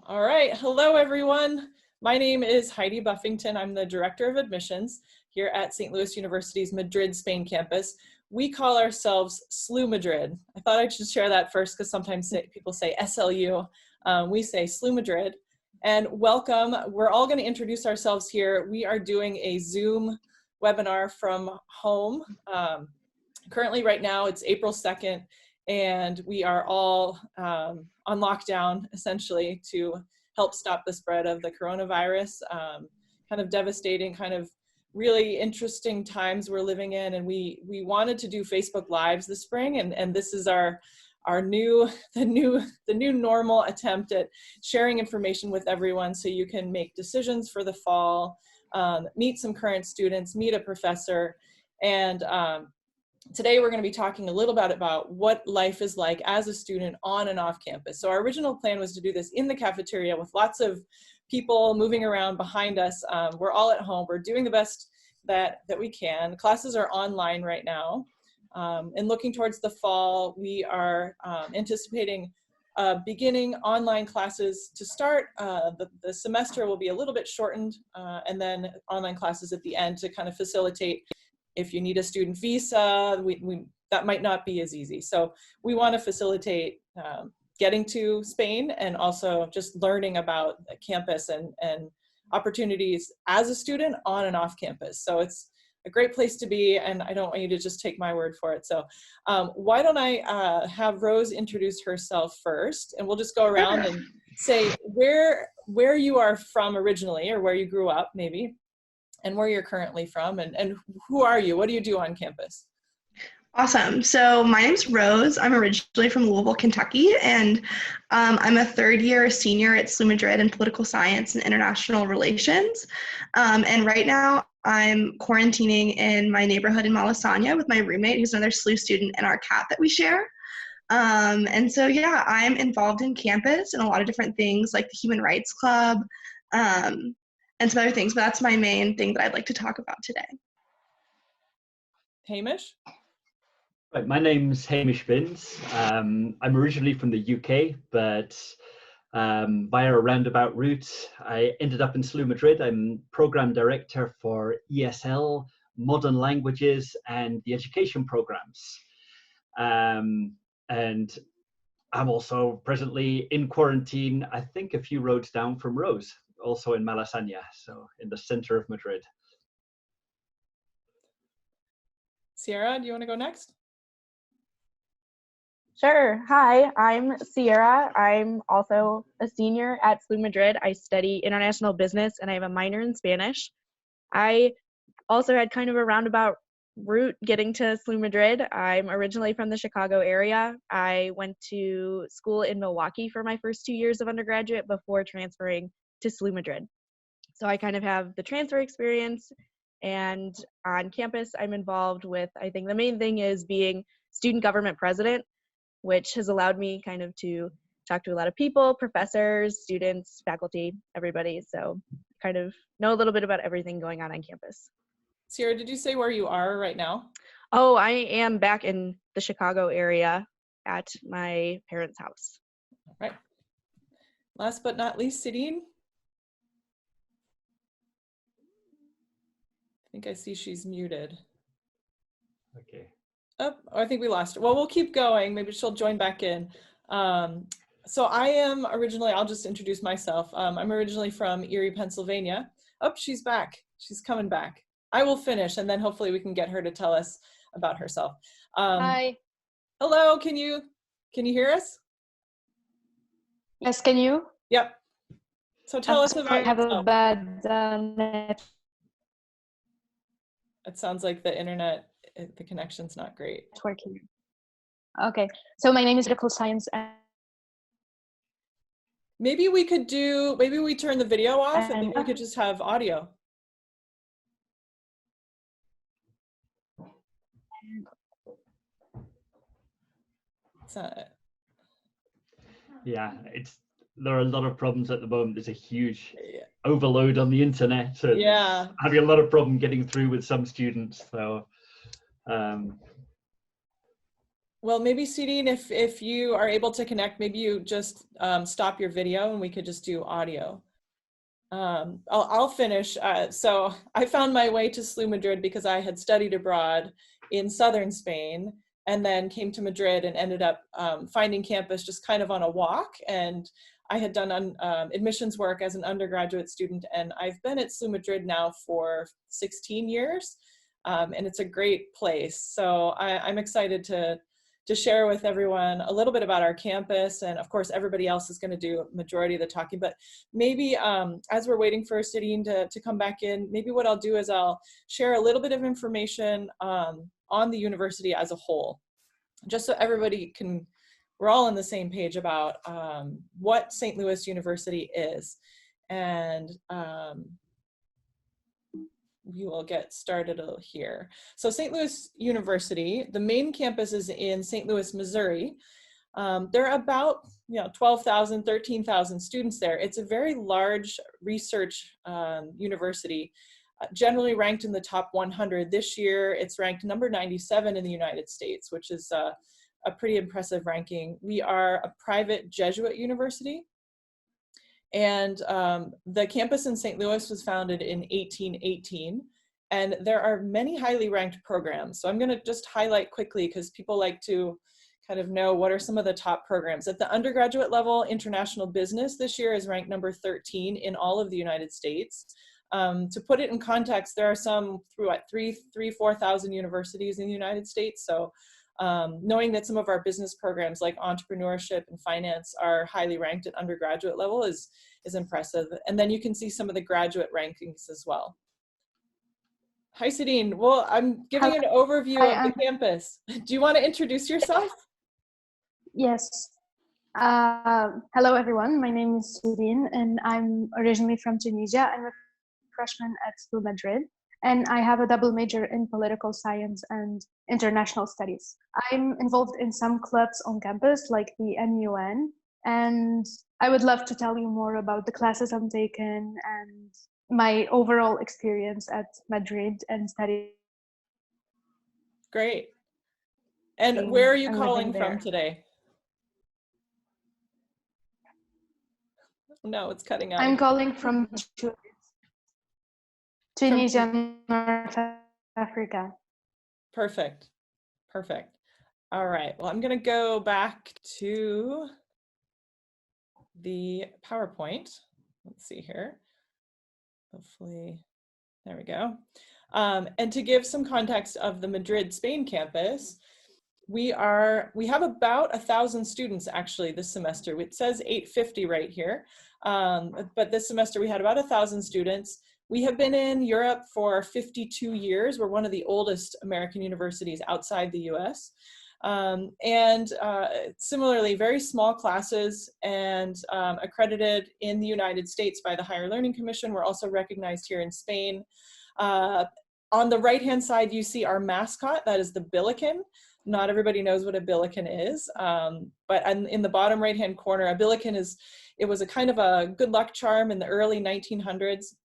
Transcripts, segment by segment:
All right, hello everyone. My name is Heidi Buffington. I'm the Director of Admissions here at St. Louis University's Madrid, Spain campus. We call ourselves SLU-Madrid. I thought I should share that first because sometimes people say SLU. We say SLU-Madrid. And welcome. We're all going to introduce ourselves here. We are doing a Zoom webinar from home. Currently right now it's April 2nd. And we are all on lockdown, essentially, to help stop the spread of the coronavirus. Kind of devastating, kind of really interesting times we're living in. And we wanted to do Facebook Lives this spring, and this is the new normal attempt at sharing information with everyone so you can make decisions for the fall, meet some current students, meet a professor, and today we're going to be talking a little bit about what life is like as a student on and off campus. So our original plan was to do this in the cafeteria with lots of people moving around behind us. We're all at home. We're doing the best that we can. Classes are online right now. And looking towards the fall, we are anticipating beginning online classes to start. The semester will be a little bit shortened, and then online classes at the end to kind of facilitate. If you need a student visa, that might not be as easy. So we want to facilitate getting to Spain and also just learning about the campus and opportunities as a student on and off campus. So it's a great place to be, and I don't want you to just take my word for it. So why don't I have Rose introduce herself first, and we'll just go around and say where you are from originally, or where you grew up maybe, and where you're currently from, and who are you? What do you do on campus? Awesome. So my name's Rose. I'm originally from Louisville, Kentucky, and I'm a third-year senior at SLU-Madrid in political science and international relations. And right now I'm quarantining in my neighborhood in Malasaña with my roommate, who's another SLU student, and our cat that we share. And so, yeah, I'm involved in campus and a lot of different things like the Human Rights Club, and some other things, but that's my main thing that I'd like to talk about today. Hamish? Right, my name's Hamish Binns. I'm originally from the UK, but via a roundabout route, I ended up in SLU-Madrid. I'm program director for ESL, modern languages, and the education programs. And I'm also presently in quarantine, I think a few roads down from Rose, also in Malasaña, so in the center of Madrid. Sierra, do you want to go next? Sure. Hi, I'm Sierra. I'm also a senior at SLU-Madrid. I study international business and I have a minor in Spanish. I also had kind of a roundabout route getting to SLU-Madrid. I'm originally from the Chicago area. I went to school in Milwaukee for my first 2 years of undergraduate before transferring to SLU-Madrid. So I kind of have the transfer experience, and on campus I'm involved with, I think the main thing is being student government president, which has allowed me kind of to talk to a lot of people, professors, students, faculty, everybody. So kind of know a little bit about everything going on campus. Sierra, did you say where you are right now? Oh, I am back in the Chicago area at my parents' house. All right. Last but not least, Sidine. I think I see she's muted. Okay. Oh, I think we lost her. Well, we'll keep going. Maybe she'll join back in. So I am originally, I'll just introduce myself. I'm originally from Erie, Pennsylvania. Oh, she's back. She's coming back. I will finish, and then hopefully we can get her to tell us about herself. Hi. Hello, can you hear us? Yes, can you? Yep. So tell us about I have a yourself. bad net. It sounds like the internet, the connection's not great. Network here. Okay, so my name is Political Science. Maybe we turn the video off and then we could just have audio. Yeah, there are a lot of problems at the moment. There's a huge overload on the internet. And yeah, having a lot of problem getting through with some students. So Well, maybe Sidine, if you are able to connect, maybe you just stop your video and we could just do audio. I'll finish. So I found my way to SLU-Madrid because I had studied abroad in southern Spain and then came to Madrid and ended up finding campus just kind of on a walk. And I had done admissions work as an undergraduate student, and I've been at SLU-Madrid now for 16 years. And it's a great place. So I'm excited to share with everyone a little bit about our campus. And of course, everybody else is going to do a majority of the talking, but maybe as we're waiting for Sidine to come back in, maybe what I'll do is I'll share a little bit of information on the university as a whole, just so everybody we're all on the same page about what St. Louis University is. And we will get started here. So St. Louis University, the main campus is in St. Louis, Missouri. There are about 12,000, 13,000 students there. It's a very large research university, generally ranked in the top 100. This year, it's ranked number 97 in the United States, which is a pretty impressive ranking. We are a private Jesuit university. And the campus in St. Louis was founded in 1818, and there are many highly ranked programs. So I'm going to just highlight quickly because people like to kind of know what are some of the top programs. At the undergraduate level, international business this year is ranked number 13 in all of the United States. To put it in context, there are some through 4,000 universities in the United States. So knowing that some of our business programs like entrepreneurship and finance are highly ranked at undergraduate level is impressive. And then you can see some of the graduate rankings as well. Hi, Sidine. Well, I'm giving an overview of the campus. Do you want to introduce yourself? Yes. Hello, everyone. My name is Sidine, and I'm originally from Tunisia. I'm a freshman at SLU-Madrid, and I have a double major in political science and international studies. I'm involved in some clubs on campus, like the MUN, and I would love to tell you more about the classes I'm taking and my overall experience at Madrid and studying. Great. And where are you and calling living from there. today? No, it's cutting out. I'm calling from Tunisia, North Africa. Perfect. Perfect. All right. Well, I'm going to go back to the PowerPoint. Let's see here. Hopefully, there we go. And to give some context of the Madrid, Spain campus, we have about 1,000 students actually this semester. It says 850 right here, but this semester we had about 1,000 students. We have been in Europe for 52 years. We're one of the oldest American universities outside the US. Similarly, very small classes and accredited in the United States by the Higher Learning Commission. We're also recognized here in Spain. On the right-hand side, you see our mascot, that is the billiken. Not everybody knows what a billiken is, but in the bottom right-hand corner, a billiken it was a kind of a good luck charm in the early 1900s.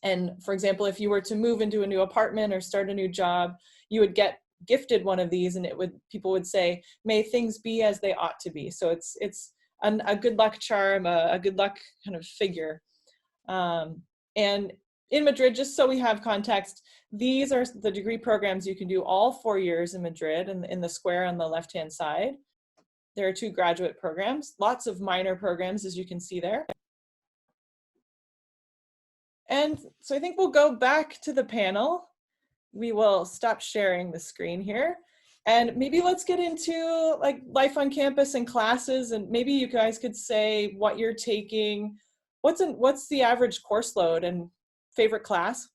And for example, if you were to move into a new apartment or start a new job, you would get gifted one of these, and people would say, "May things be as they ought to be." So it's a good luck charm, a good luck kind of figure. And in Madrid, just so we have context, these are the degree programs you can do all 4 years in Madrid, and in the square on the left-hand side. There are 2 graduate programs, lots of minor programs, as you can see there. And so I think we'll go back to the panel. We will stop sharing the screen here. And maybe let's get into like life on campus and classes, and maybe you guys could say what you're taking. What's the average course load and favorite class?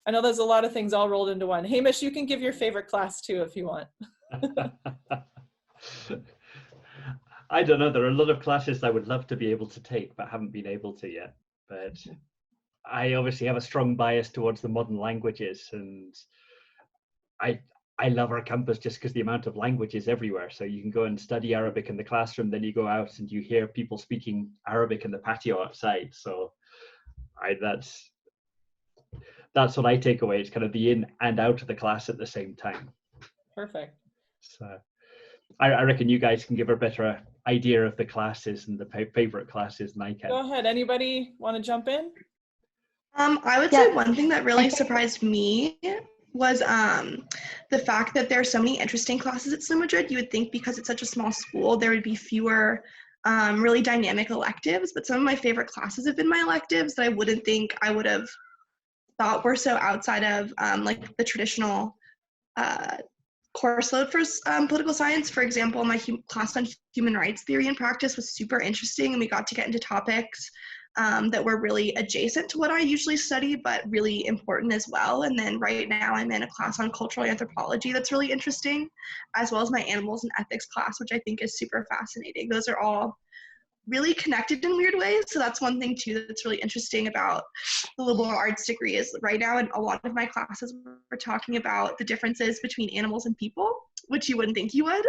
I know there's a lot of things all rolled into one. Hamish, you can give your favorite class too if you want. I don't know. There are a lot of classes I would love to be able to take, but haven't been able to yet. But I obviously have a strong bias towards the modern languages, and I love our campus just because the amount of languages everywhere. So you can go and study Arabic in the classroom, then you go out and you hear people speaking Arabic in the patio outside. So that's what I take away. It's kind of the in and out of the class at the same time. Perfect. So I reckon you guys can give a better idea of the classes and the favorite classes than I can. Go ahead. Anybody want to jump in? I would say one thing that really surprised me was the fact that there are so many interesting classes at SLU-Madrid. You would think because it's such a small school, there would be fewer really dynamic electives, but some of my favorite classes have been my electives that I wouldn't think I would have thought were so outside of like the traditional course load for political science. For example, my class on human rights theory and practice was super interesting, and we got to get into topics that were really adjacent to what I usually study, but really important as well. And then right now I'm in a class on cultural anthropology that's really interesting, as well as my animals and ethics class, which I think is super fascinating. Those are all really connected in weird ways. So that's one thing too that's really interesting about the liberal arts degree is right now in a lot of my classes we're talking about the differences between animals and people, which you wouldn't think you would,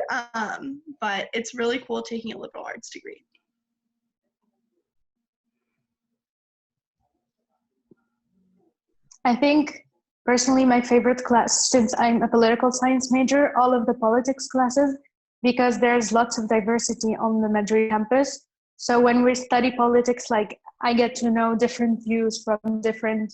but it's really cool taking a liberal arts degree. I think personally my favorite class, since I'm a political science major, all of the politics classes, because there's lots of diversity on the Madrid campus. So when we study politics, like I get to know different views from different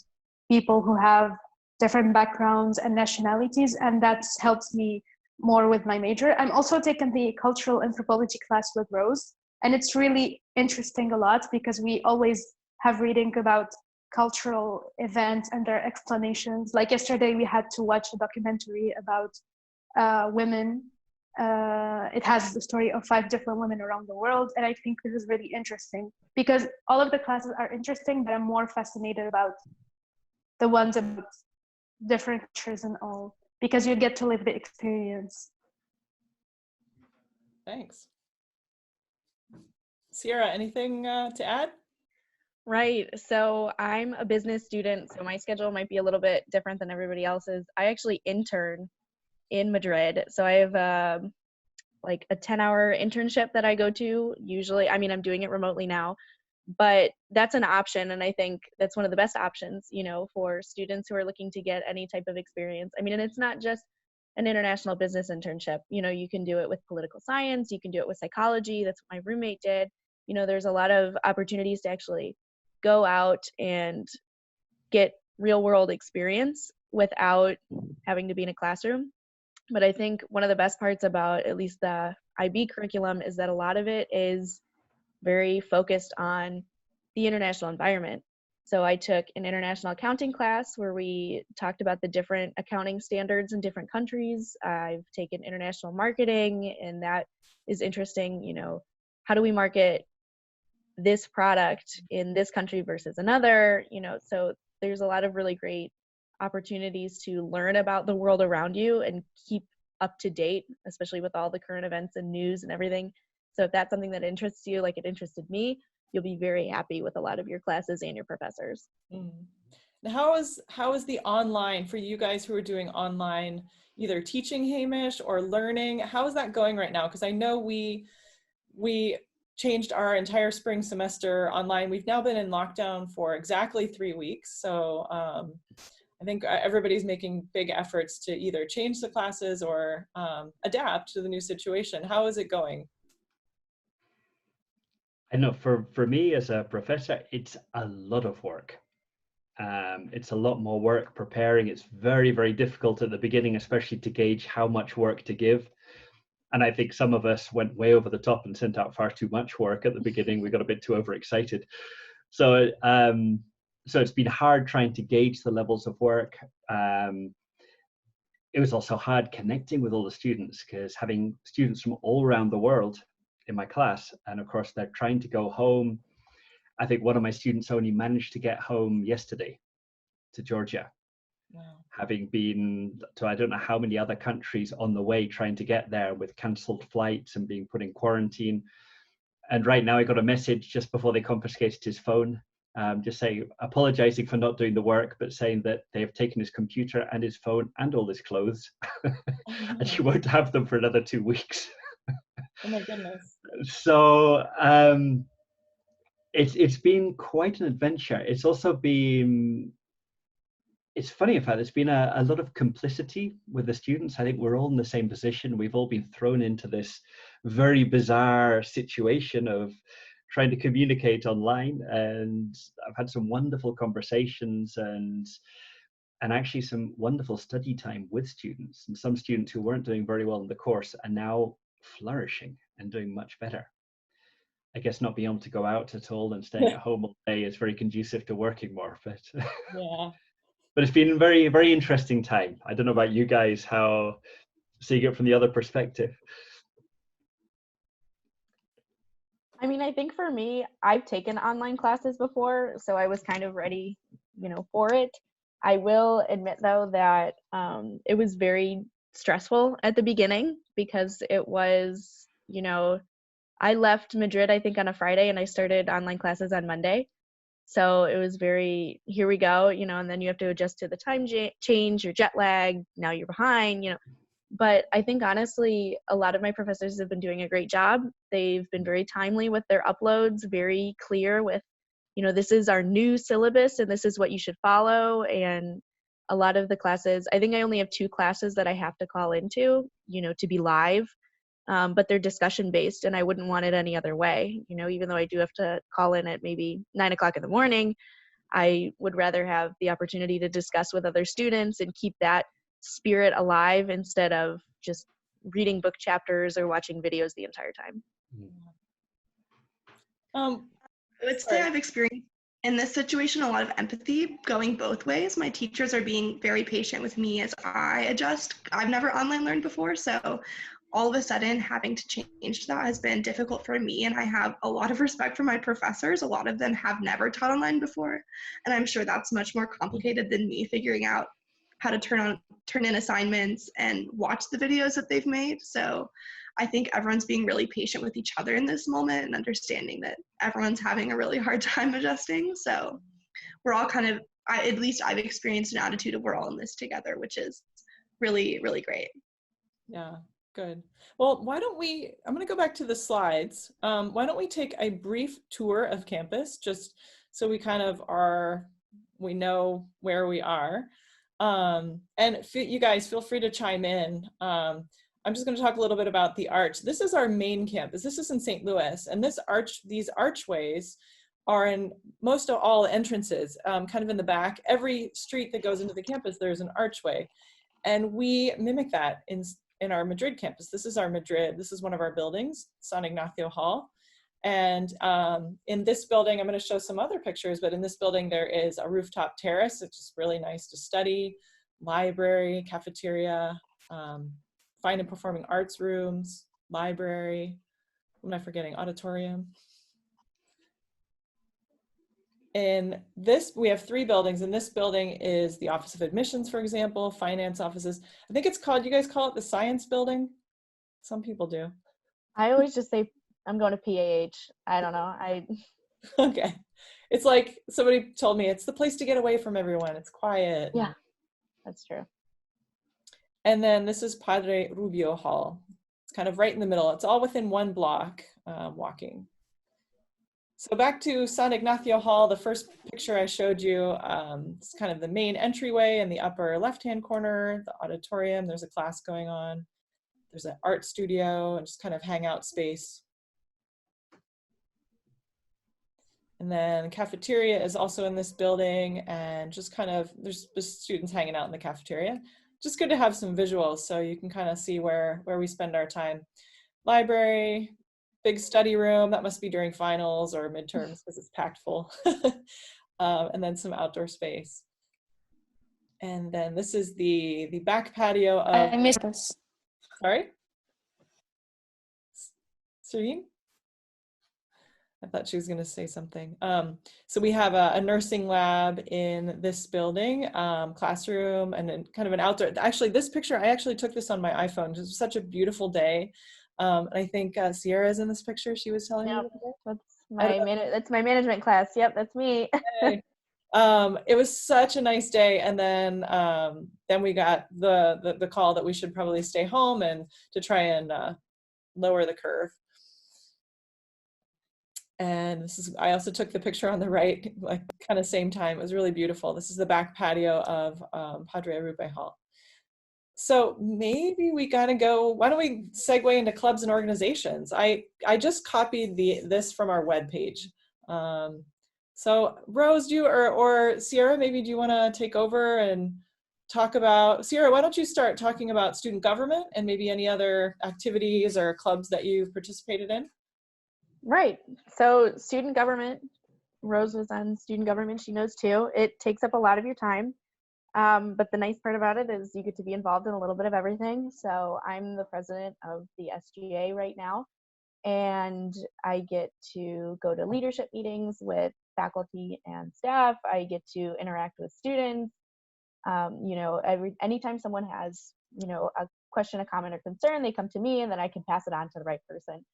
people who have different backgrounds and nationalities, and that helps me more with my major. I'm also taking the cultural anthropology class with Rose, and it's really interesting a lot because we always have reading about cultural events and their explanations. Like yesterday, we had to watch a documentary about women. It has the story of 5 different women around the world, and I think this is really interesting because all of the classes are interesting, but I'm more fascinated about the ones about different cultures and all, because you get to live the experience. Thanks. Sierra, anything to add? Right. So I'm a business student, so my schedule might be a little bit different than everybody else's. I actually intern in Madrid. So I have like a 10-hour internship that I go to usually. I mean, I'm doing it remotely now, but that's an option. And I think that's one of the best options, you know, for students who are looking to get any type of experience. I mean, and it's not just an international business internship. You know, you can do it with political science, you can do it with psychology. That's what my roommate did. You know, there's a lot of opportunities to actually go out and get real world experience without having to be in a classroom. But I think one of the best parts about at least the IB curriculum is that a lot of it is very focused on the international environment. So I took an international accounting class where we talked about the different accounting standards in different countries. I've taken international marketing, and that is interesting. You know, how do we market this product in this country versus another? You know, so there's a lot of really great opportunities to learn about the world around you and keep up to date, especially with all the current events and news and everything. So if that's something that interests you, like it interested me, you'll be very happy with a lot of your classes and your professors. Now, how is the online for you guys who are doing online, either teaching, Hamish, or learning? How is that going right now? Because I know we changed our entire spring semester online. We've now been in lockdown for exactly 3 weeks. So I think everybody's making big efforts to either change the classes or adapt to the new situation. How is it going? I know for me as a professor, it's a lot of work. It's a lot more work preparing. It's very, very difficult at the beginning, especially to gauge how much work to give. And I think some of us went way over the top and sent out far too much work at the beginning. We got a bit too overexcited. So it's been hard trying to gauge the levels of work. It was also hard connecting with all the students because having students from all around the world in my class, and of course they're trying to go home. I think one of my students only managed to get home yesterday to Georgia. Wow. Having been to I don't know how many other countries on the way trying to get there with cancelled flights and being put in quarantine. And right now I got a message just before they confiscated his phone, just saying, apologizing for not doing the work, but saying that they have taken his computer and his phone and all his clothes and she won't have them for another 2 weeks. Oh my goodness. So it's been quite an adventure. It's also been it's funny, in fact, there's been a lot of complicity with the students. I think we're all in the same position. We've all been thrown into this very bizarre situation of trying to communicate online, and I've had some wonderful conversations and actually some wonderful study time with students, and some students who weren't doing very well in the course are now flourishing and doing much better. I guess not being able to go out at all and staying at home all day is very conducive to working more, but Yeah. but it's been a very, very interesting time. I don't know about you guys, how seeing it from the other perspective. I mean, I think for me, I've taken online classes before, so I was kind of ready, for it. I will admit though that it was very stressful at the beginning because it was, I left Madrid, I think, on a Friday, and I started online classes on Monday. So it was very, here we go, and then you have to adjust to the time change, your jet lag, now you're behind, But I think honestly, a lot of my professors have been doing a great job. They've been very timely with their uploads, very clear with, this is our new syllabus and this is what you should follow. And a lot of the classes, I think I only have 2 classes that I have to call into, to be live. But they're discussion based, and I wouldn't want it any other way. Even though I do have to call in at maybe 9 o'clock in the morning, I would rather have the opportunity to discuss with other students and keep that spirit alive instead of just reading book chapters or watching videos the entire time. I would say I've experienced in this situation a lot of empathy going both ways. My teachers are being very patient with me as I adjust. I've never online learned before, so all of a sudden having to change that has been difficult for me, and I have a lot of respect for my professors. A lot of them have never taught online before, and I'm sure that's much more complicated than me figuring out how to turn in assignments and watch the videos that they've made. So I think everyone's being really patient with each other in this moment and understanding that everyone's having a really hard time adjusting. So we're all kind of, at least I've experienced an attitude of we're all in this together, which is really, really great. Yeah, good. Well, why don't we, I'm going to go back to the slides. Why don't we take a brief tour of campus just so we kind of we know where we are. And you guys feel free to chime in. I'm just going to talk a little bit about the arch. This is our main campus. This is in St. Louis, and these archways are in most of all entrances, kind of in the back. Every street that goes into the campus, there's an archway, and we mimic that in our Madrid campus. This is our Madrid. This is one of our buildings, San Ignacio Hall. And in this building, I'm going to show some other pictures, but in this building, there is a rooftop terrace. It's just really nice to study, library, cafeteria, fine and performing arts rooms, library, what am I forgetting? Auditorium. In this, we have 3 buildings. In this building is the Office of Admissions, for example, finance offices. I think it's called, you guys call it the Science Building? Some people do. I always just say, I'm going to PAH. I don't know. Okay. It's like somebody told me it's the place to get away from everyone. It's quiet. Yeah, that's true. And then this is Padre Rubio Hall. It's kind of right in the middle. It's all within 1 block walking. So back to San Ignacio Hall, the first picture I showed you, it's kind of the main entryway in the upper left-hand corner, the auditorium. There's a class going on. There's an art studio and just kind of hangout space. And then the cafeteria is also in this building, and just kind of, there's just students hanging out in the cafeteria. Just good to have some visuals so you can kind of see where we spend our time. Library, big study room, that must be during finals or midterms because it's packed full. And then some outdoor space. And then this is the back patio of— I missed this. Sorry? Serene? I thought she was going to say something. So we have a nursing lab in this building, classroom, and then kind of an outdoor. Actually, this picture, I actually took this on my iPhone. It was such a beautiful day. And I think Sierra's in this picture. She was telling me. That's my management class. Yep, that's me. It was such a nice day, and then we got the call that we should probably stay home and to try and lower the curve. And this is, I also took the picture on the right, like kind of same time. It was really beautiful. This is the back patio of Padre Arrupe Hall. So maybe we gotta go, why don't we segue into clubs and organizations? I just copied this from our webpage. So Rose, or Sierra, maybe do you wanna take over and talk about, Sierra, why don't you start talking about student government and maybe any other activities or clubs that you've participated in? Right. So student government, Rose was on student government, she knows too. It takes up a lot of your time. But the nice part about it is you get to be involved in a little bit of everything. So I'm the president of the SGA right now, and I get to go to leadership meetings with faculty and staff. I get to interact with students. You know, anytime someone has, you know, a question, a comment, or concern, they come to me, and then I can pass it on to the right person.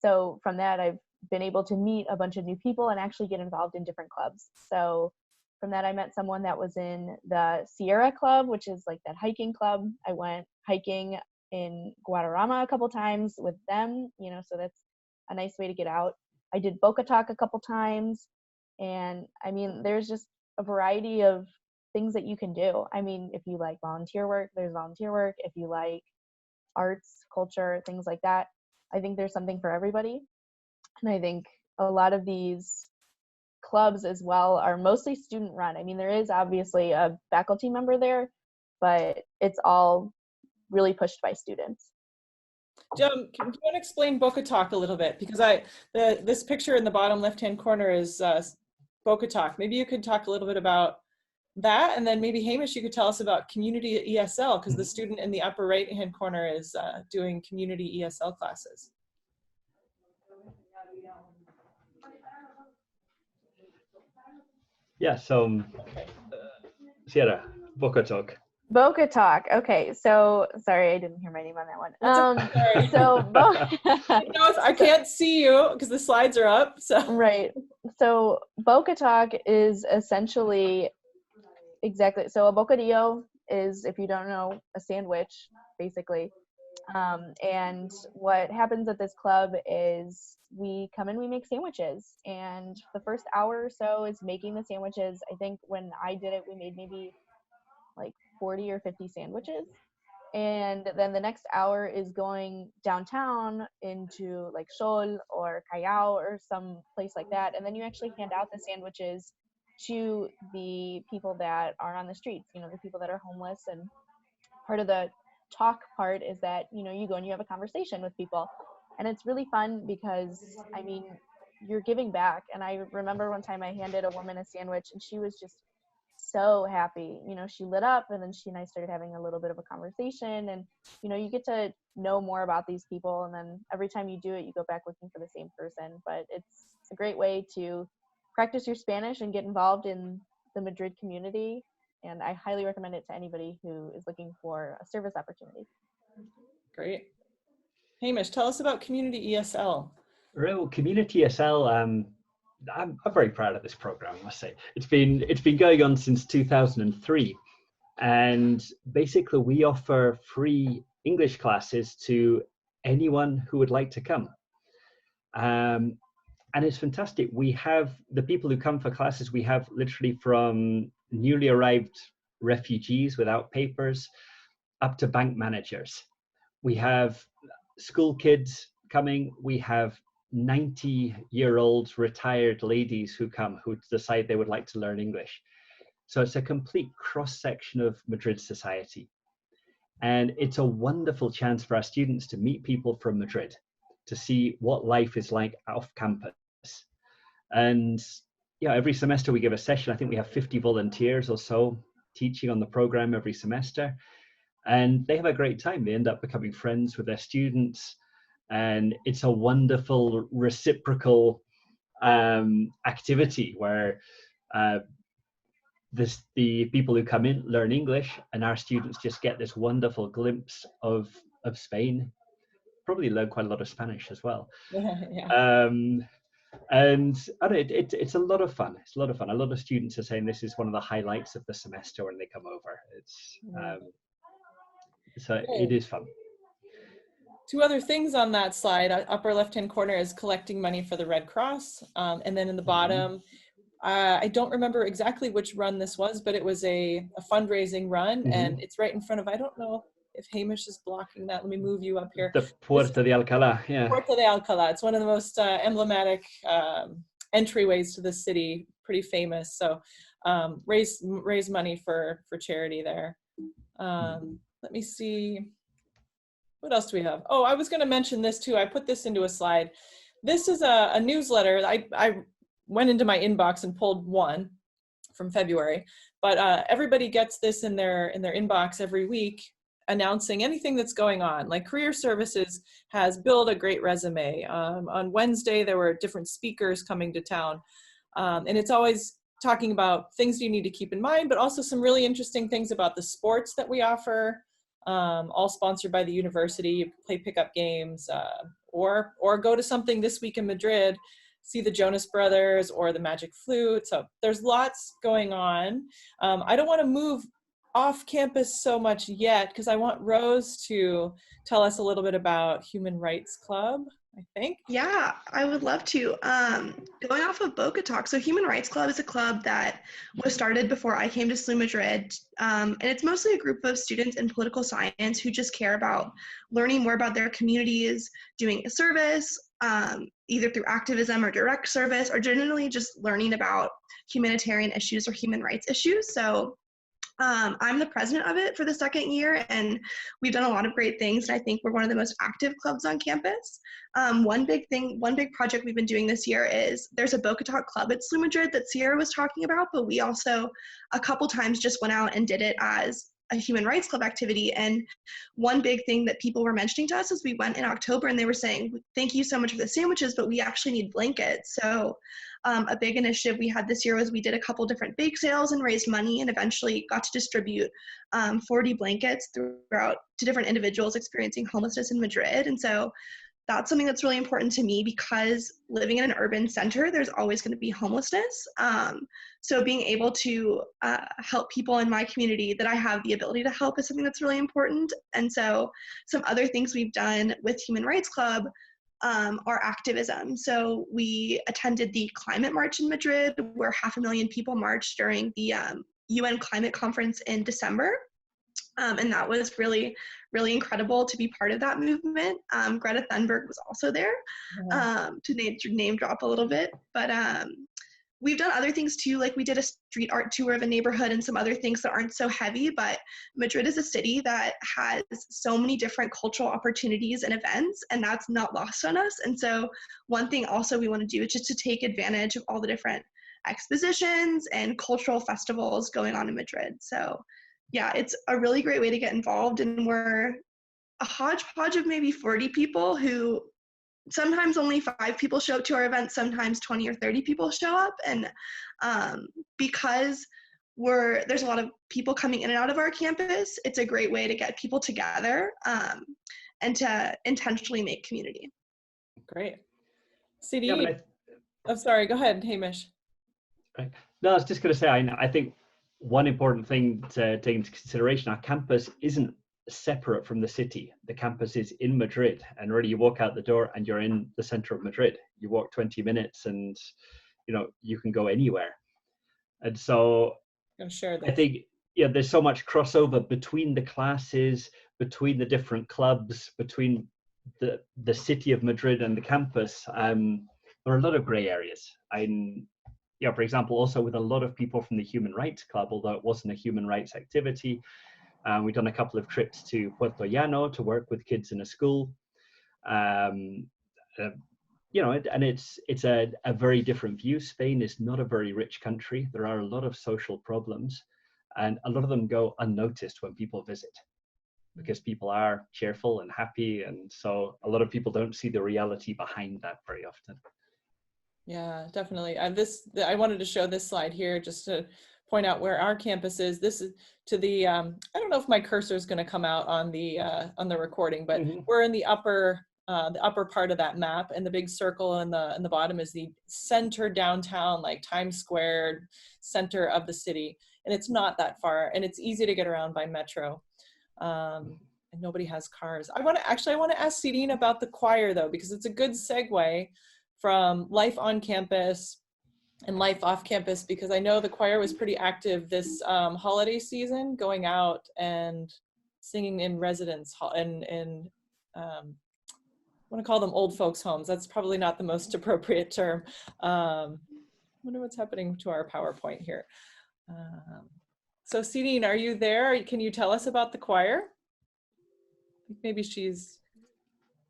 So from that, I've been able to meet a bunch of new people and actually get involved in different clubs. So from that, I met someone that was in the Sierra Club, which is like that hiking club. I went hiking in Guadarrama a couple times with them, you know, so that's a nice way to get out. I did Boca Talk a couple times. And I mean, there's just a variety of things that you can do. I mean, if you like volunteer work, there's volunteer work. If you like arts, culture, things like that, I think there's something for everybody. And I think a lot of these clubs as well are mostly student run. I mean, there is obviously a faculty member there, but it's all really pushed by students. Do you want to explain Boca Talk a little bit? Because this picture in the bottom left-hand corner is Boca Talk. Maybe you could talk a little bit about that, and then maybe Hamish, you could tell us about community ESL, because the student in the upper right-hand corner is doing community ESL classes. Yeah, so Sierra, Boca Talk. Boca Talk. Okay, so sorry, I didn't hear my name on that one. Sorry. So I can't see you because the slides are up. So right. So Boca Talk is essentially exactly. So a bocadillo is, if you don't know, a sandwich, basically. And what happens at this club is we come in, we make sandwiches, and the first hour or so is making the sandwiches. I think when I did it, we made maybe like 40 or 50 sandwiches. And then the next hour is going downtown into like Sol or Callao or some place like that. And then you actually hand out the sandwiches to the people that are on the streets, you know, the people that are homeless. And part of the talk part is that, you know, you go and you have a conversation with people. And it's really fun because, I mean, you're giving back. And I remember one time I handed a woman a sandwich and she was just so happy. You know, she lit up, and then she and I started having a little bit of a conversation, and you know, you get to know more about these people, and then every time you do it, you go back looking for the same person. But it's a great way to practice your Spanish and get involved in the Madrid community, and I highly recommend it to anybody who is looking for a service opportunity. great. Hamish, tell us about community ESL. Real community ESL. I'm very proud of this program, I must say. It's been going on since 2003, and basically we offer free English classes to anyone who would like to come. And it's fantastic. We have the people who come for classes, we have literally from newly arrived refugees without papers up to bank managers. We have school kids coming. We have 90-year-old retired ladies who come who decide they would like to learn English. So it's a complete cross-section of Madrid society. And it's a wonderful chance for our students to meet people from Madrid, to see what life is like off campus. And yeah, every semester we give a session. I think we have 50 volunteers or so teaching on the program every semester. And they have a great time. They end up becoming friends with their students. And it's a wonderful reciprocal activity where the people who come in learn English, and our students just get this wonderful glimpse of Spain. Probably learn quite a lot of Spanish as well. Yeah. And it's a lot of fun. It's a lot of fun. A lot of students are saying this is one of the highlights of the semester when they come over. It's so it is fun. two other things on that slide. Upper left-hand corner is collecting money for the Red Cross. And then in the bottom, I don't remember exactly which run this was, but it was a fundraising run, and it's right in front of, I don't know if Hamish is blocking that. Let me move you up here. The Puerta de Alcalá, yeah. Puerta de Alcalá. It's one of the most emblematic entryways to the city, pretty famous. So raise money for charity there. Let me see. What else do we have? Oh, I was going to mention this too. I put this into a slide. This is a newsletter. I went into my inbox and pulled one from February, but everybody gets this in their inbox every week, announcing anything that's going on. Like Career Services has Build a Great Resume. On Wednesday, there were different speakers coming to town. And it's always talking about things you need to keep in mind, but also some really interesting things about the sports that we offer, all sponsored by the university. You play pickup games, or go to something this week in Madrid, see the Jonas Brothers or the Magic Flute. So there's lots going on. I don't want to move off campus so much yet because I want Rose to tell us a little bit about Human Rights Club, I think. Yeah, I would love to. Going off of Boca Talk, so Human Rights Club is a club that was started before I came to SLU-Madrid, and it's mostly a group of students in political science who just care about learning more about their communities, doing a service, either through activism or direct service, or generally just learning about humanitarian issues or human rights issues. So I'm the president of it for the second year, and we've done a lot of great things. And I think we're one of the most active clubs on campus. One big project we've been doing this year is there's a Boca Talk club at SLU-Madrid that Sierra was talking about, but we also a couple times just went out and did it as a human rights club activity. And one big thing that people were mentioning to us is we went in October and they were saying, thank you so much for the sandwiches, but we actually need blankets. So a big initiative we had this year was we did a couple different bake sales and raised money and eventually got to distribute 40 blankets throughout to different individuals experiencing homelessness in Madrid. And so that's something that's really important to me because living in an urban center, there's always going to be homelessness. So being able to help people in my community that I have the ability to help is something that's really important. And so some other things we've done with Human Rights Club are activism. So we attended the climate march in Madrid, where 500,000 people marched during the UN climate conference in December. And that was really, really incredible to be part of that movement. Greta Thunberg was also there, to name drop a little bit. But we've done other things too, like we did a street art tour of a neighborhood and some other things that aren't so heavy, but Madrid is a city that has so many different cultural opportunities and events, and that's not lost on us. And so one thing also we want to do is just to take advantage of all the different expositions and cultural festivals going on in Madrid. So yeah, it's a really great way to get involved, and we're a hodgepodge of maybe 40 people who sometimes only 5 people show up to our events, sometimes 20 or 30 people show up. And because there's a lot of people coming in and out of our campus, it's a great way to get people together and to intentionally make community. Great. CD, I'm sorry, go ahead, Hamish. Right. No, I was just going to say, I think one important thing to take into consideration, our campus isn't separate from the city. The campus is in Madrid, and really you walk out the door and you're in the center of Madrid. You walk 20 minutes and you can go anywhere. And so I'm sure I think there's so much crossover between the classes, between the different clubs, between the city of Madrid and the campus. There are a lot of gray areas. For example, also with a lot of people from the Human Rights Club, although it wasn't a human rights activity. We've done a couple of trips to Puerto Llano to work with kids in a school. And it's a very different view. Spain is not a very rich country. There are a lot of social problems, and a lot of them go unnoticed when people visit because people are cheerful and happy. And so a lot of people don't see the reality behind that very often. Yeah, definitely. I wanted to show this slide here just to point out where our campus is. This is to the, I don't know if my cursor is going to come out on the recording, but we're in the upper part of that map, and the big circle in the bottom is the center downtown, like Times Square, center of the city. And it's not that far, and it's easy to get around by metro. and nobody has cars. I want to ask Sidine about the choir though, because it's a good segue from life on campus and life off campus, because I know the choir was pretty active this holiday season, going out and singing in residence hall and I want to call them old folks homes. That's probably not the most appropriate term. I wonder what's happening to our PowerPoint here. So Sidine, are you there? Can you tell us about the choir? Maybe she's...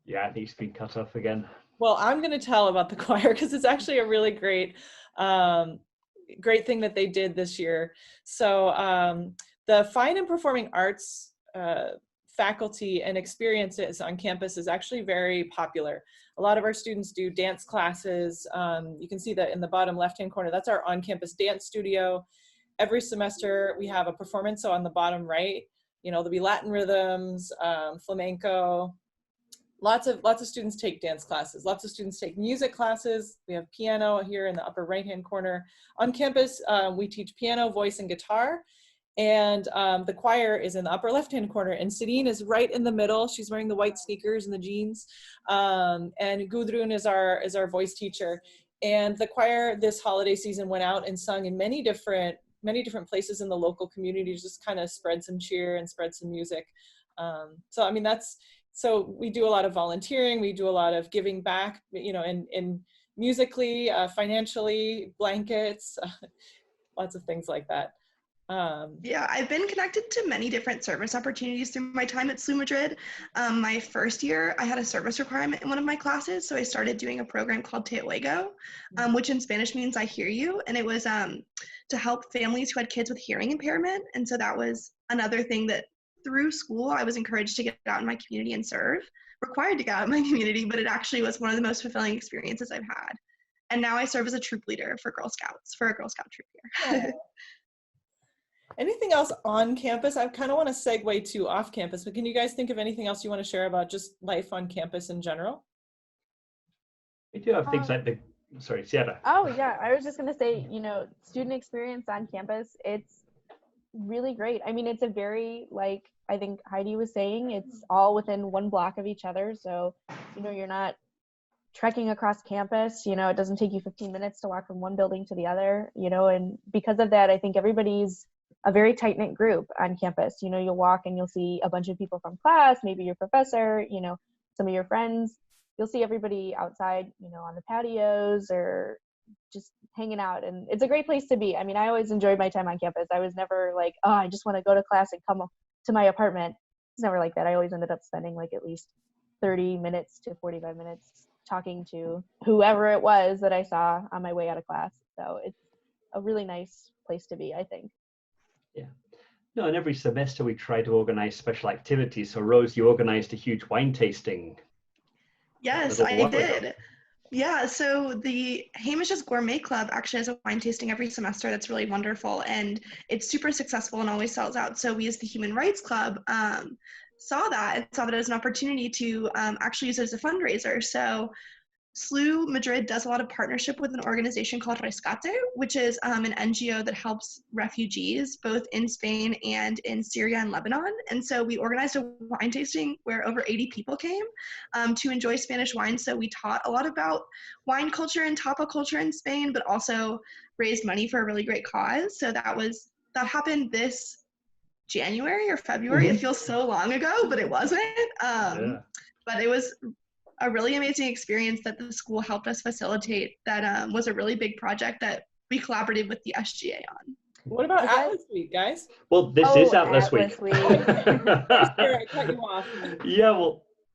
Yeah, I think she's been cut off again. Well, I'm going to tell about the choir because it's actually a really great thing that they did this year. So the Fine and Performing Arts faculty and experiences on campus is actually very popular. A lot of our students do dance classes. You can see that in the bottom left-hand corner. That's our on-campus dance studio. Every semester we have a performance. So on the bottom right, there'll be Latin rhythms, flamenco. Lots of students take dance classes. Lots of students take music classes. We have piano here in the upper right-hand corner. On campus, we teach piano, voice, and guitar. And the choir is in the upper left-hand corner. And Sidine is right in the middle. She's wearing the white sneakers and the jeans. And Gudrun is our voice teacher. And the choir this holiday season went out and sung in many different places in the local community, just kind of spread some cheer and spread some music. So I mean, so we do a lot of volunteering, we do a lot of giving back, in musically, financially, blankets, lots of things like that. Yeah, I've been connected to many different service opportunities through my time at SLU-Madrid. My first year, I had a service requirement in one of my classes, so I started doing a program called Te Oigo, which in Spanish means I hear you, and it was to help families who had kids with hearing impairment. And so that was another thing that through school, I was encouraged to get out in my community and serve, required to get out in my community, but it actually was one of the most fulfilling experiences I've had. And now I serve as a troop leader for Girl Scouts, for a Girl Scout troop here. Yeah. Anything else on campus? I kind of want to segue to off campus, but can you guys think of anything else you want to share about just life on campus in general? We do have things like sorry, Sierra. Oh yeah, I was just gonna say, student experience on campus, it's really great. I mean, it's a very, like I think Heidi was saying, it's all within one block of each other. So, you're not trekking across campus, it doesn't take you 15 minutes to walk from one building to the other, and because of that, I think everybody's a very tight-knit group on campus. You'll walk and you'll see a bunch of people from class, maybe your professor, some of your friends. You'll see everybody outside, on the patios or just hanging out, and it's a great place to be. I mean, I always enjoyed my time on campus. I was never like, oh, I just want to go to class and come to my apartment. It's never like that. I always ended up spending like at least 30 minutes to 45 minutes talking to whoever it was that I saw on my way out of class. So it's a really nice place to be, I think. Yeah. No, and every semester we try to organize special activities. So Rose, you organized a huge wine tasting. Yes, I did. Yeah, so the Hamish's Gourmet Club actually has a wine tasting every semester that's really wonderful, and it's super successful and always sells out. So we as the Human Rights Club saw that it as an opportunity to actually use it as a fundraiser. So SLU-Madrid does a lot of partnership with an organization called Rescate, which is an NGO that helps refugees both in Spain and in Syria and Lebanon. And so we organized a wine tasting where over 80 people came to enjoy Spanish wine. So we taught a lot about wine culture and tapa culture in Spain, but also raised money for a really great cause. So that happened this January or February. It feels so long ago, but it wasn't. But it was a really amazing experience that the school helped us facilitate. That was a really big project that we collaborated with the SGA on. What about Atlas Week, guys? Well, this is Atlas Week. I cut you off. Yeah,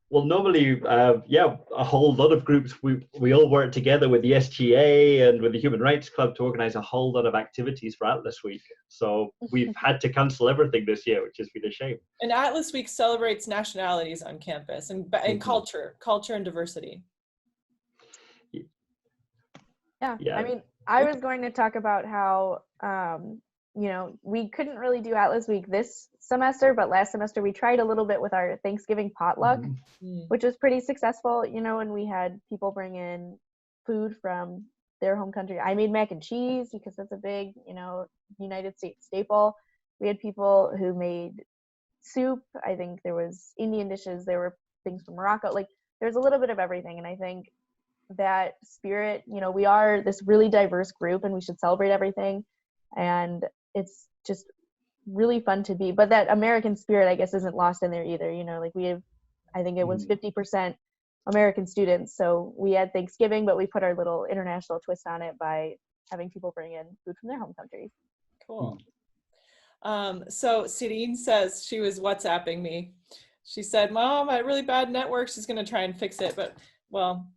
well, normally, a whole lot of groups, we all work together with the SGA and with the Human Rights Club to organize a whole lot of activities for Atlas Week. So we've had to cancel everything this year, which has been a shame. And Atlas Week celebrates nationalities on campus and culture and diversity. Yeah, I mean, I was going to talk about how, we couldn't really do Atlas Week this semester, but last semester we tried a little bit with our Thanksgiving potluck, which was pretty successful, and we had people bring in food from their home country. I made mac and cheese because that's a big, United States staple. We had people who made soup. I think there was Indian dishes. There were things from Morocco. Like there's a little bit of everything. And I think that spirit, you know, we are this really diverse group and we should celebrate everything. And it's just really fun to be, but that American spirit, I guess, isn't lost in there either. You know, like we have, I think it was 50% American students. So we had Thanksgiving, but we put our little international twist on it by having people bring in food from their home countries. Cool. So Sirine says she was WhatsApping me. She said, Mom, I had really bad network. She's going to try and fix it. But, well,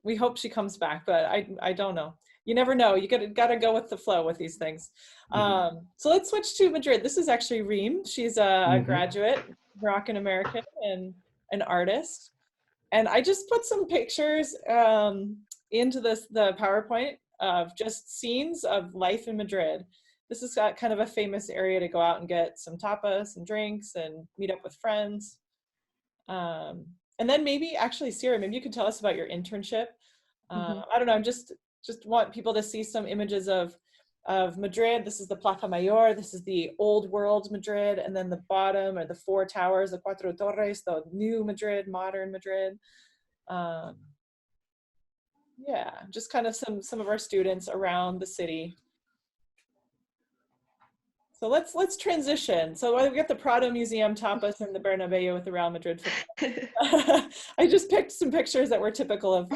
we hope she comes back. But I don't know. You never know. You gotta go with the flow with these things. So let's switch to Madrid. This is actually Reem. She's a graduate, Moroccan American, and an artist. And I just put some pictures into the PowerPoint of just scenes of life in Madrid. This is kind of a famous area to go out and get some tapas and drinks and meet up with friends. And then maybe, actually, Sierra, maybe you could tell us about your internship. I don't know, I'm just want people to see some images of Madrid. This is the Plaza Mayor. This is the old world Madrid. And then the bottom are the four towers, the Cuatro Torres, the new Madrid, modern Madrid. Yeah, just kind of some of our students around the city. So let's transition. So we got the Prado Museum tapas and the Bernabeu with the Real Madrid football. I just picked some pictures that were typical of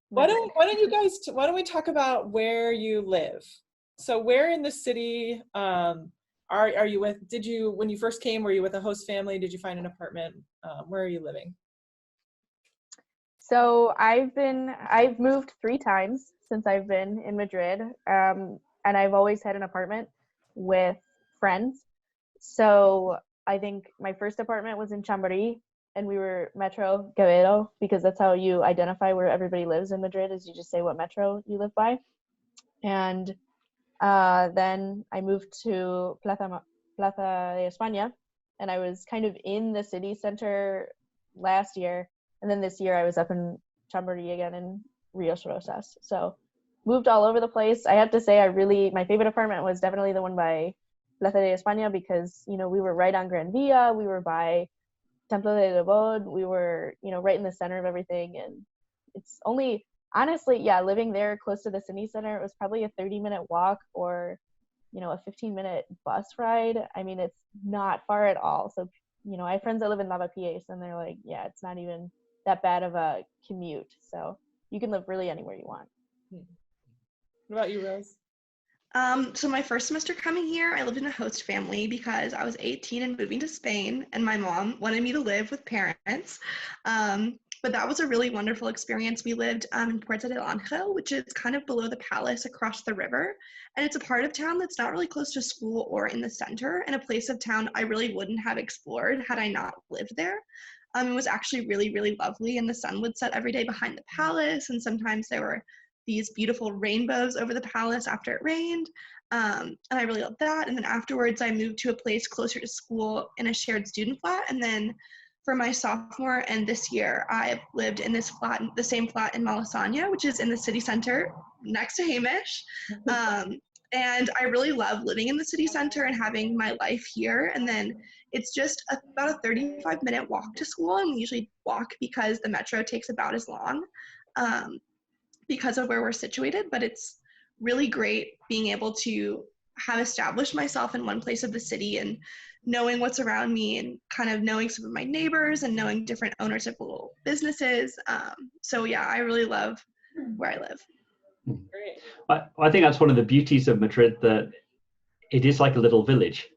why don't we talk about where you live? So where in the city are you with? When you first came, were you with a host family? Did you find an apartment? Where are you living? So I've moved 3 times since I've been in Madrid, and I've always had an apartment with friends. So I think my first apartment was in Chamberí, and we were Metro Quevedo, because that's how you identify where everybody lives in Madrid, is you just say what metro you live by. And then I moved to Plaza de España, and I was kind of in the city center last year. And then this year I was up in Chamberí again in Rios Rosas. So moved all over the place. I have to say my favorite apartment was definitely the one by Plaza de España, because, you know, we were right on Gran Via, we were by Templo de Lebod, we were, you know, right in the center of everything. And it's only, honestly, yeah, living there close to the city center, it was probably a 30-minute walk or, you know, a 15-minute bus ride. I mean, it's not far at all. So, you know, I have friends that live in Lavapiés, and they're like, yeah, it's not even that bad of a commute. So you can live really anywhere you want. What about you, Rose? So my first semester coming here, I lived in a host family because I was 18 and moving to Spain, and my mom wanted me to live with parents. But that was a really wonderful experience. We lived in Puerta del Ángel, which is kind of below the palace across the river. And it's a part of town that's not really close to school or in the center, and a place of town I really wouldn't have explored had I not lived there. It was actually really, really lovely, and the sun would set every day behind the palace, and sometimes there were these beautiful rainbows over the palace after it rained. And I really loved that. And then afterwards, I moved to a place closer to school in a shared student flat. And then for my sophomore and this year, I've lived in this flat, the same flat in Malasaña, which is in the city center next to Hamish. And I really love living in the city center and having my life here. And then it's just about a 35-minute walk to school. And we usually walk because the metro takes about as long. Because of where we're situated, but it's really great being able to have established myself in one place of the city and knowing what's around me and kind of knowing some of my neighbors and knowing different owners of little businesses. So yeah, I really love where I live. Great. I think that's one of the beauties of Madrid, that it is like a little village.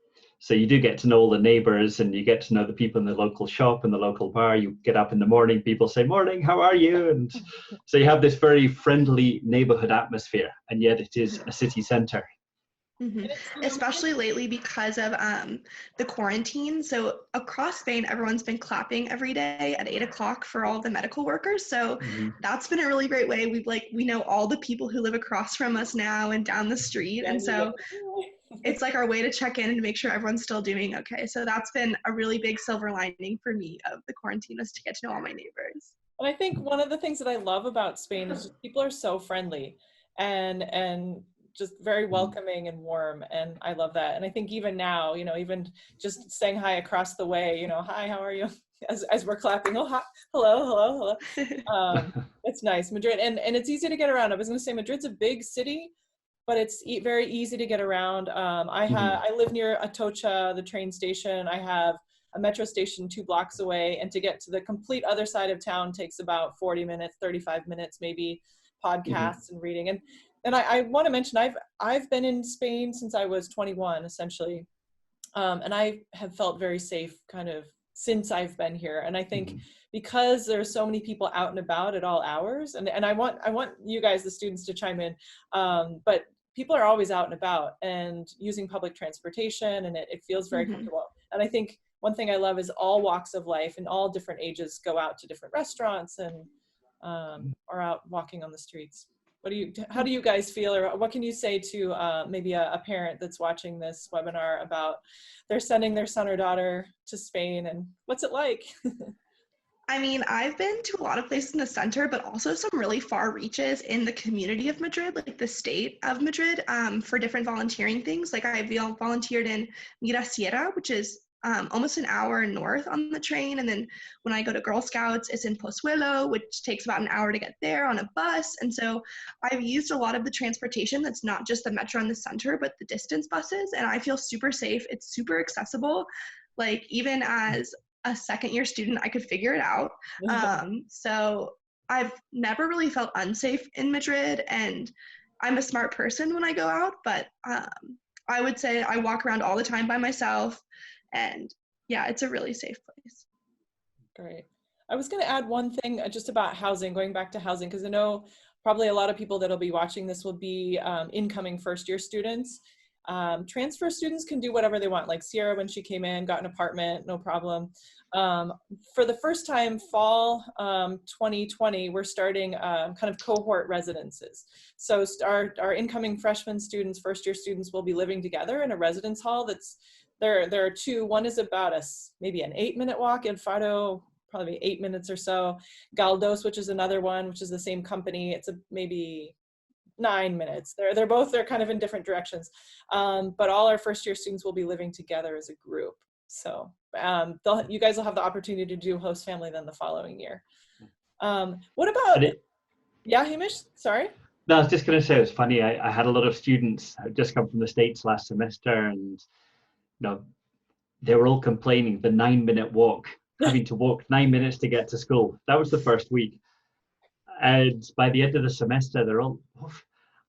So you do get to know all the neighbors, and you get to know the people in the local shop and the local bar. You get up in the morning, people say, "Morning, how are you?" And so you have this very friendly neighborhood atmosphere, and yet it is a city center. Especially lately because of the quarantine. So across Spain, everyone's been clapping every day at 8 o'clock for all the medical workers. So that's been a really great way. We know all the people who live across from us now and down the street. And so it's like our way to check in and make sure everyone's still doing okay. So that's been a really big silver lining for me of the quarantine, was to get to know all my neighbors. And I think one of the things that I love about Spain is just people are so friendly, and just very welcoming and warm. And I love that. And I think even now, you know, even just saying hi across the way, you know, hi, how are you? As we're clapping, oh, hi, hello. It's nice. Madrid, and it's easy to get around. I was going to say Madrid's a big city, but it's very easy to get around. I live near Atocha, the train station. I have a metro station 2 blocks away, and to get to the complete other side of town takes about 40 minutes, 35 minutes, maybe, podcasts and reading. And I want to mention, I've been in Spain since I was 21, essentially. And I have felt very safe kind of since I've been here. And I think because there's so many people out and about at all hours, and I want you guys, the students, to chime in, but people are always out and about and using public transportation, and it feels very comfortable. And I think one thing I love is all walks of life and all different ages go out to different restaurants and are out walking on the streets. How do you guys feel, or what can you say to maybe a parent that's watching this webinar about they're sending their son or daughter to Spain, and what's it like? I mean, I've been to a lot of places in the center, but also some really far reaches in the community of Madrid, like the state of Madrid, for different volunteering things. Like I volunteered in Mirasierra, which is almost an hour north on the train. And then when I go to Girl Scouts, it's in Pozuelo, which takes about an hour to get there on a bus. And so I've used a lot of the transportation that's not just the metro in the center, but the distance buses. And I feel super safe. It's super accessible. Like even as a second-year student, I could figure it out. So I've never really felt unsafe in Madrid, and I'm a smart person when I go out, but I would say I walk around all the time by myself, and yeah, it's a really safe place. Great. I was going to add one thing just about housing, going back to housing, because I know probably a lot of people that'll be watching this will be incoming first-year students. Transfer students can do whatever they want. Like Sierra, when she came in, got an apartment, no problem. For the first time, fall 2020, we're starting kind of cohort residences. So our incoming freshman students, first-year students will be living together in a residence hall. There are two. One is about maybe an 8-minute walk in Fado, probably 8 minutes or so. Galdos, which is another one, which is the same company. It's maybe 9 minutes. They're kind of in different directions. But all our first year students will be living together as a group. So you guys will have the opportunity to do host family then the following year. What about, yeah, Hamish, sorry? No, I was just going to say, it was funny. I had a lot of students who had just come from the States last semester, and they were all complaining the 9-minute walk, having to walk 9 minutes to get to school. That was the first week. And by the end of the semester, they're all,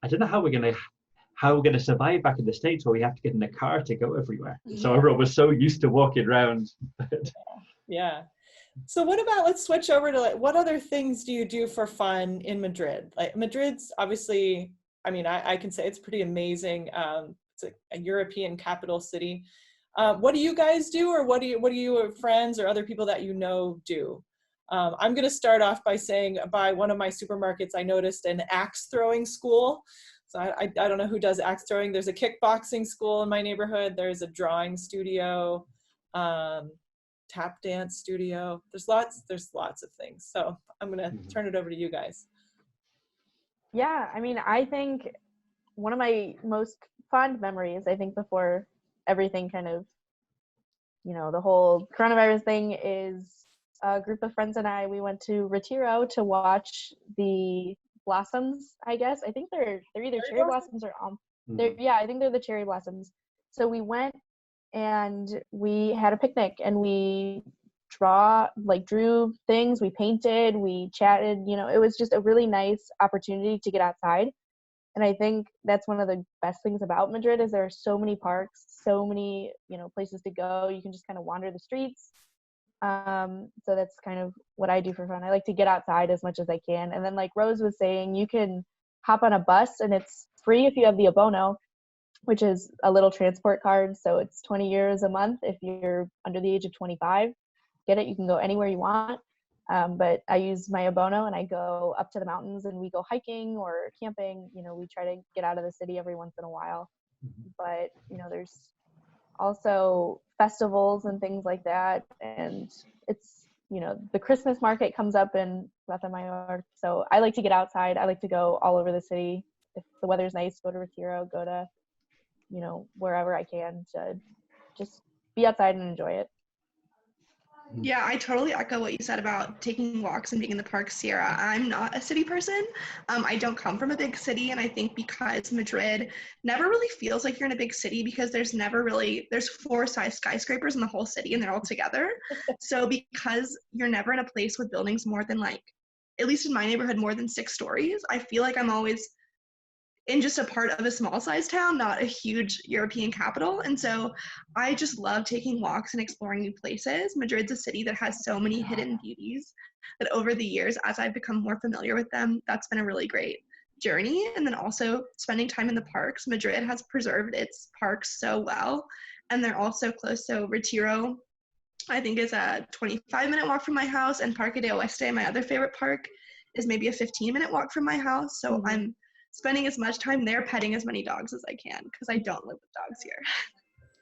I don't know how we're going to survive back in the States where we have to get in a car to go everywhere. So everyone was so used to walking around. Yeah. So what about, let's switch over to what other things do you do for fun in Madrid? Like Madrid's obviously, I mean, I can say it's pretty amazing. It's a European capital city. What do you guys do, or what do you friends or other people that you know do? I'm going to start off by saying by one of my supermarkets, I noticed an axe throwing school. So I don't know who does axe throwing. There's a kickboxing school in my neighborhood. There's a drawing studio, tap dance studio. There's lots of things. So I'm going to turn it over to you guys. Yeah, I mean, I think one of my most fond memories, I think before everything kind of, the whole coronavirus thing, is a group of friends and we went to Retiro to watch the blossoms, I guess. I think they're either cherry blossoms or I think they're the cherry blossoms. So we went and we had a picnic and we drew things, we painted, we chatted, it was just a really nice opportunity to get outside. And I think that's one of the best things about Madrid is there are so many parks, so many, places to go. You can just kind of wander the streets. So that's kind of what I do for fun. I like to get outside as much as I can. And then like Rose was saying, you can hop on a bus and it's free if you have the abono, which is a little transport card. So it's 20 euros a month if you're under the age of 25. Get it, you can go anywhere you want. But I use my abono and I go up to the mountains and we go hiking or camping. We try to get out of the city every once in a while. But, there's also festivals and things like that. And it's, the Christmas market comes up in Plaza Mayor. So I like to get outside. I like to go all over the city if the weather's nice, go to Retiro, go to, wherever I can to just be outside and enjoy it. Yeah, I totally echo what you said about taking walks and being in the park, Sierra. I'm not a city person. I don't come from a big city, and I think because Madrid never really feels like you're in a big city because there's 4 size skyscrapers in the whole city and they're all together. So because you're never in a place with buildings more than at least in my neighborhood, more than 6 stories, I feel like I'm always in just a part of a small size town, not a huge European capital. And so I just love taking walks and exploring new places. Madrid's a city that has so many hidden beauties that over the years, as I've become more familiar with them, that's been a really great journey. And then also spending time in the parks. Madrid has preserved its parks so well, and they're also close. So Retiro, I think, is a 25-minute walk from my house, and Parque de Oeste, my other favorite park, is maybe a 15-minute walk from my house. So I'm spending as much time there petting as many dogs as I can because I don't live with dogs here.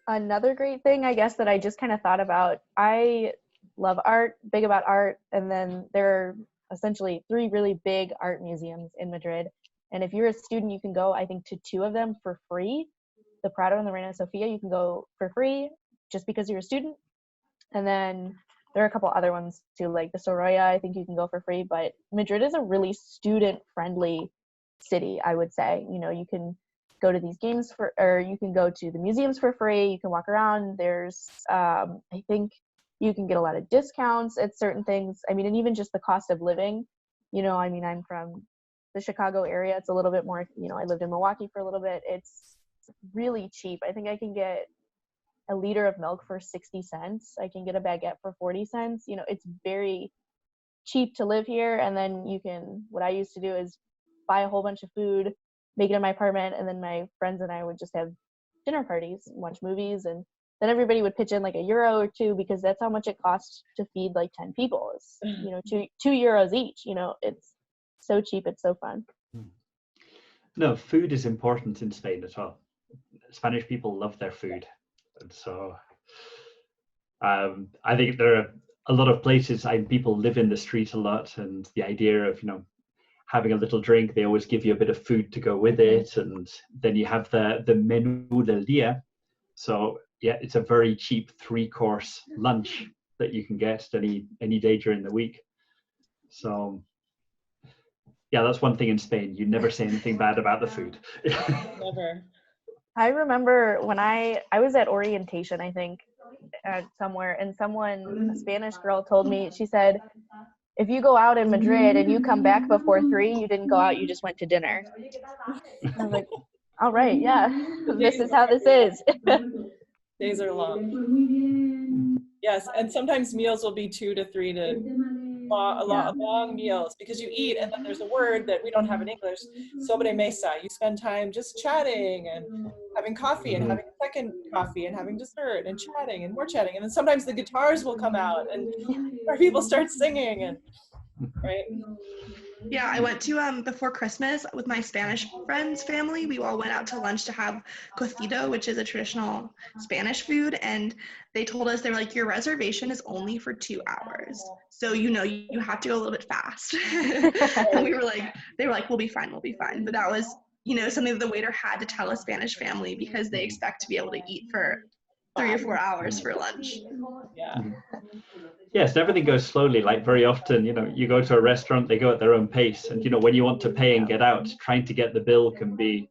Another great thing, I guess, that I just kind of thought about, I love art, big about art, and then there are essentially 3 really big art museums in Madrid. And if you're a student, you can go, I think, to 2 of them for free. The Prado and the Reina Sofia, you can go for free just because you're a student. And then there are a couple other ones too, like the Sorolla, I think you can go for free. But Madrid is a really student-friendly city, I would say. You can go to these games or you can go to the museums for free. You can walk around. There's, I think you can get a lot of discounts at certain things. I mean, and even just the cost of living, I'm from the Chicago area. It's a little bit more, I lived in Milwaukee for a little bit. It's really cheap. I think I can get a liter of milk for 60 cents. I can get a baguette for 40 cents. It's very cheap to live here. And then what I used to do is buy a whole bunch of food, make it in my apartment, and then my friends and I would just have dinner parties, watch movies, and then everybody would pitch in like €1 or 2 because that's how much it costs to feed like 10 people. It's, €2 each. It's so cheap. It's so fun. No, food is important in Spain as well. Spanish people love their food. And so I think there are a lot of places people live in the street a lot, and the idea of, having a little drink, they always give you a bit of food to go with it, and then you have the menú del día. So yeah, it's a very cheap 3-course lunch that you can get any day during the week. So yeah, that's one thing in Spain. You never say anything bad about the food. Never. I remember when I was at orientation, I think, somewhere, and a Spanish girl told me, she said, if you go out in Madrid and you come back before 3, you didn't go out, you just went to dinner. I was like, all right, yeah, this is how this is. Days are long. Yes, and sometimes meals will be 2 to 3 long meals because you eat, and then there's a word that we don't have in English, sobremesa. You spend time just chatting and having coffee and having a second coffee and having dessert and chatting and more chatting, and then sometimes the guitars will come out and people start singing, and right. Yeah, I went to before Christmas with my Spanish friends' family. We all went out to lunch to have cocido, which is a traditional Spanish food, and they told us, they were like, your reservation is only for 2 hours, so you have to go a little bit fast. And they were like, we'll be fine. But that was something that the waiter had to tell a Spanish family because they expect to be able to eat for 3 or 4 hours for lunch. Yeah. Yes, everything goes slowly. Like very often, you go to a restaurant, they go at their own pace. And, when you want to pay and get out, trying to get the bill can be,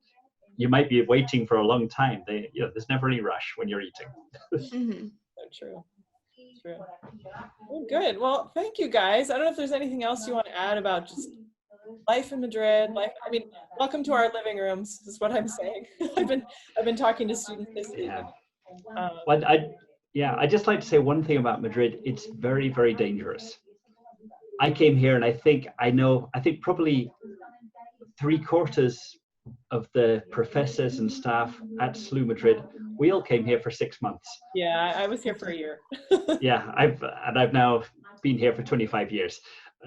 you might be waiting for a long time. There's never any rush when you're eating. So true. Well, good. Well, thank you guys. I don't know if there's anything else you want to add about just life in Madrid. Welcome to our living rooms, is what I'm saying. I've been talking to students this evening. Well, I'd just like to say one thing about Madrid. It's very, very dangerous. I came here and I think probably 3/4 of the professors and staff at SLU-Madrid, we all came here for 6 months. Yeah, I was here for a year. Yeah, I've now been here for 25 years.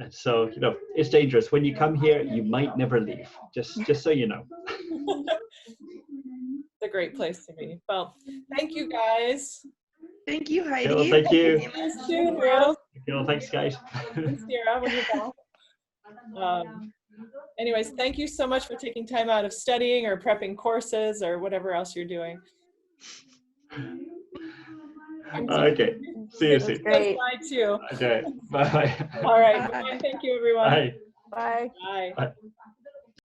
So, it's dangerous. When you come here, you might never leave, just so you know. It's a great place to be. Well, thank you guys. Thank you, Heidi. Well, thank you. Thanks, girls. Thanks, guys. Thanks, Sarah, when you're back. Anyways, thank you so much for taking time out of studying or prepping courses or whatever else you're doing. Okay, see you soon. Great. Bye too. Okay, bye. All right, Bye. bye. Thank you, everyone. Bye. Bye. Bye. Bye.